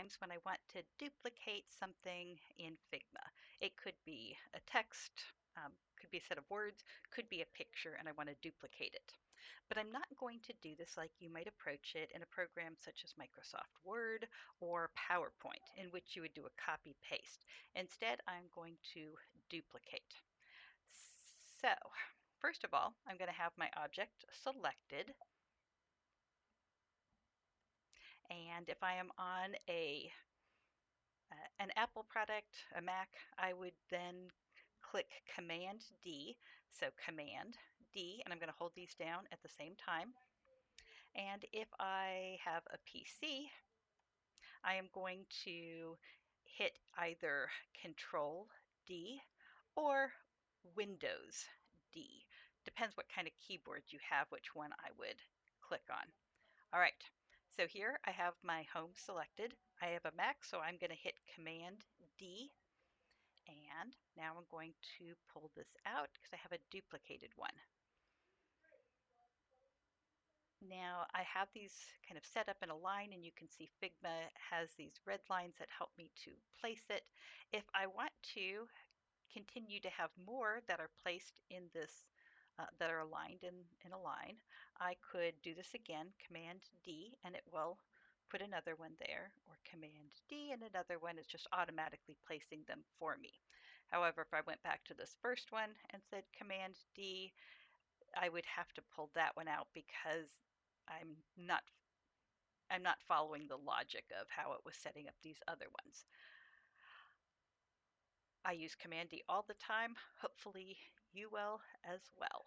times when I want to duplicate something in Figma. It could be a text, could be a set of words, could be a picture, and I want to duplicate it. But I'm not going to do this like you might approach it in a program such as Microsoft Word or PowerPoint, in which you would do a copy paste. Instead, I'm going to duplicate. So, first of all, I'm going to have my object selected. And if I am on an Apple product, a Mac, I would then click Command D. So Command D, and I'm going to hold these down at the same time. And if I have a PC, I am going to hit either Control D or Windows D. Depends what kind of keyboard you have, which one I would click on. All right, so here I have my home selected. I have a Mac, so I'm going to hit Command D. And now I'm going to pull this out because I have a duplicated one. Now I have these kind of set up in a line, and you can see Figma has these red lines that help me to place it. If I want to continue to have more that are placed in this, that are aligned in a line, I could do this again, Command D, and it will put another one there, or Command D and another one. It's just automatically placing them for me. However, if I went back to this first one and said Command D, I would have to pull that one out because I'm not following the logic of how it was setting up these other ones. I use Command D all the time. Hopefully you will as well.